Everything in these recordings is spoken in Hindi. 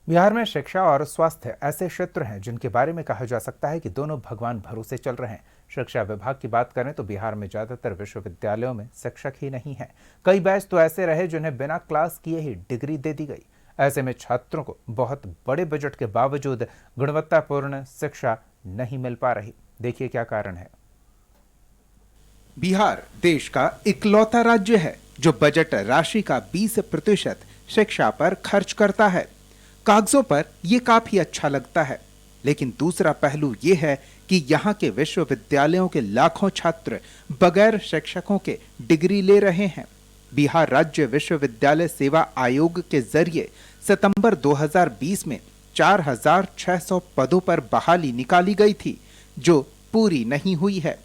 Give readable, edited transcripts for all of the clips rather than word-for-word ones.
बिहार में शिक्षा और स्वास्थ्य ऐसे क्षेत्र हैं जिनके बारे में कहा जा सकता है कि दोनों भगवान भरोसे चल रहे हैं। शिक्षा विभाग की बात करें तो बिहार में ज्यादातर विश्वविद्यालयों में शिक्षक ही नहीं है। कई बैच तो ऐसे रहे जिन्हें बिना क्लास किए ही डिग्री दे दी गई। ऐसे में छात्रों को बहुत बड़े बजट के बावजूद गुणवत्तापूर्ण शिक्षा नहीं मिल पा रही। देखिए क्या कारण है। बिहार देश का इकलौता राज्य है जो बजट राशि का 20% शिक्षा पर खर्च करता है। कागजों पर यह काफी अच्छा लगता है, लेकिन दूसरा पहलू यह है कि यहाँ के विश्वविद्यालयों के लाखों छात्र बगैर शिक्षकों के डिग्री ले रहे हैं। बिहार राज्य विश्वविद्यालय सेवा आयोग के जरिए सितंबर 2020 में 4,600 पदों पर बहाली निकाली गई थी, जो पूरी नहीं हुई है।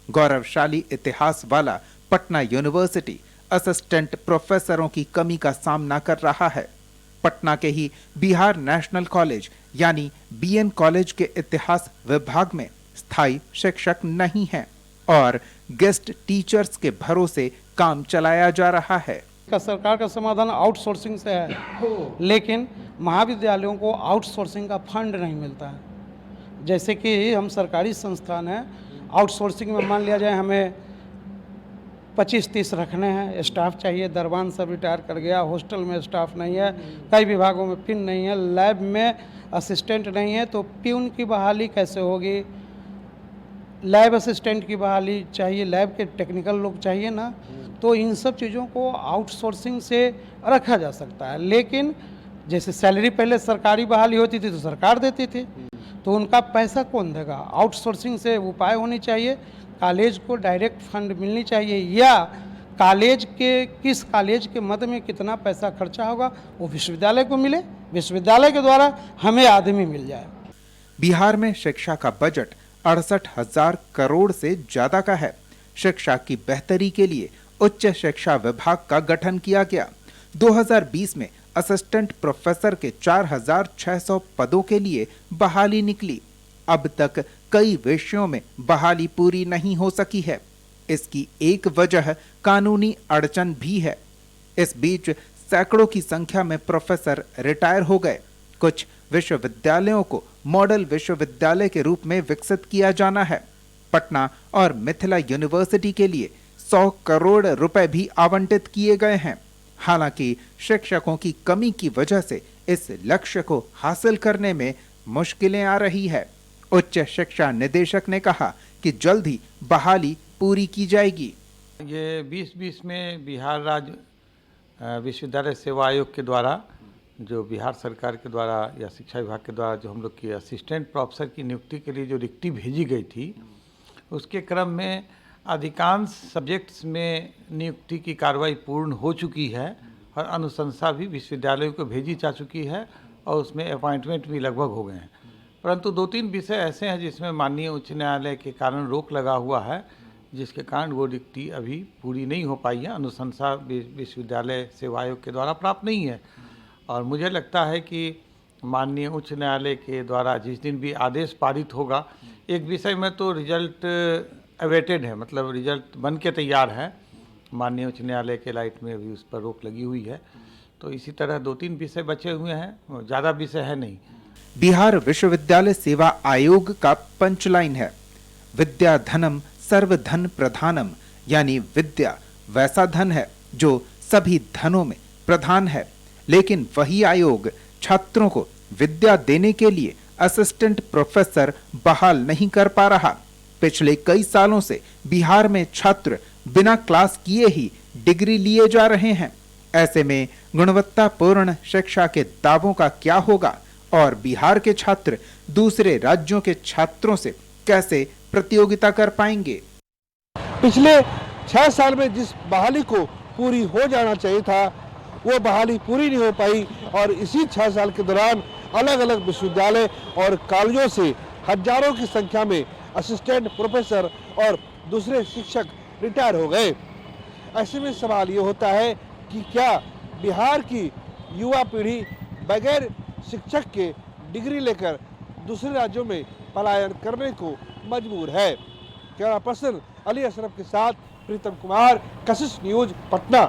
गौरवशाली इतिहास वाला पटना यूनिवर्सिटी असिस्टेंट प्रोफेसरों की कमी का सामना कर रहा है। पटना के ही बिहार नेशनल कॉलेज यानी बीएन कॉलेज के इतिहास विभाग में स्थायी शिक्षक नहीं है और गेस्ट टीचर्स के भरोसे काम चलाया जा रहा है। सरकार का समाधान आउटसोर्सिंग से है, लेकिन महाविद्यालयों को आउटसोर्सिंग का फंड नहीं मिलता है। जैसे कि हम सरकारी संस्थान हैं, आउटसोर्सिंग में मान लिया जाए हमें 25-30 रखने हैं, स्टाफ चाहिए, दरबान सब रिटायर कर गया, हॉस्टल में स्टाफ नहीं है, कई विभागों में पिन नहीं है, लैब में असिस्टेंट नहीं है, तो प्यून की बहाली कैसे होगी? लैब असिस्टेंट की बहाली चाहिए, लैब के टेक्निकल लोग चाहिए ना। तो इन सब चीज़ों को आउटसोर्सिंग से रखा जा सकता है, लेकिन जैसे सैलरी पहले सरकारी बहाली होती थी तो सरकार देती थी, तो उनका पैसा कौन देगा? आउटसोर्सिंग से उपाय होनी चाहिए। कॉलेज को डायरेक्ट फंड मिलनी चाहिए, या कॉलेज के किस कॉलेज के मद में कितना पैसा खर्चा होगा वो विश्वविद्यालय को मिले, विश्वविद्यालय के द्वारा हमें आदमी मिल जाए। बिहार में शिक्षा का बजट 68,000 करोड़ से ज्यादा का है। शिक्षा की बेहतरी के लिए उच्च शिक्षा विभाग का गठन किया गया। 2020 में असिस्टेंट प्रोफेसर के 4,600 पदों के लिए बहाली निकली। अब तक कई विषयों में बहाली पूरी नहीं हो सकी है। इसकी एक वजह कानूनी अड़चन भी है। इस बीच सैकड़ों की संख्या में प्रोफेसर रिटायर हो गए। कुछ विश्वविद्यालयों को मॉडल विश्वविद्यालय के रूप में विकसित किया जाना है। पटना और मिथिला यूनिवर्सिटी के लिए 100 करोड़ रुपए भी आवंटित किए गए हैं। हालांकि शिक्षकों की कमी की वजह से इस लक्ष्य को हासिल करने में मुश्किलें आ रही है। उच्च शिक्षा निदेशक ने कहा कि जल्द ही बहाली पूरी की जाएगी। ये 2020 में बिहार राज्य विश्वविद्यालय सेवा आयोग के द्वारा, जो बिहार सरकार के द्वारा या शिक्षा विभाग के द्वारा जो हम लोग की असिस्टेंट प्रोफेसर की नियुक्ति के लिए जो रिक्ति भेजी गई थी, उसके क्रम में अधिकांश सब्जेक्ट्स में नियुक्ति की कार्रवाई पूर्ण हो चुकी है और अनुशंसा भी विश्वविद्यालयों को भेजी जा चुकी है और उसमें अपॉइंटमेंट भी लगभग हो गए हैं। परंतु 2-3 विषय ऐसे हैं जिसमें माननीय उच्च न्यायालय के कारण रोक लगा हुआ है, जिसके कारण वो रिक्ति अभी पूरी नहीं हो पाई है। अनुशंसा विश्वविद्यालय सेवा आयोग के द्वारा प्राप्त नहीं है और मुझे लगता है कि माननीय उच्च न्यायालय के द्वारा जिस दिन भी आदेश पारित होगा, एक विषय में तो रिजल्ट अवेटेड है, मतलब रिजल्ट बन के तैयार है, माननीय उच्च न्यायालय के लाइट में भी उस पर रोक लगी हुई है। तो इसी तरह 2-3 विषय बचे हुए हैं, ज़्यादा विषय है नहीं। बिहार विश्वविद्यालय सेवा आयोग का पंचलाइन है, विद्या धनम सर्वधन प्रधानम, यानी विद्या वैसा धन है जो सभी धनों में प्रधान है। लेकिन वही आयोग छात्रों को विद्या देने के लिए असिस्टेंट प्रोफेसर बहाल नहीं कर पा रहा। पिछले कई सालों से बिहार में छात्र बिना क्लास किए ही डिग्री लिए जा रहे हैं। ऐसे में गुणवत्तापूर्ण शिक्षा के दावों का क्या होगा और बिहार के छात्र दूसरे राज्यों के छात्रों से कैसे प्रतियोगिता कर पाएंगे? पिछले 6 साल में जिस बहाली को पूरी हो जाना चाहिए था, वो बहाली पूरी नहीं हो पाई और इसी 6 साल के दौरान अलग अलग विश्वविद्यालय और कॉलेजों से हजारों की संख्या में असिस्टेंट प्रोफेसर और दूसरे शिक्षक रिटायर हो गए। ऐसे में सवाल ये होता है कि क्या बिहार की युवा पीढ़ी बगैर शिक्षक के डिग्री लेकर दूसरे राज्यों में पलायन करने को मजबूर है? कैमरा पर्सन अली अशरफ के साथ प्रीतम कुमार, कशिश न्यूज, पटना।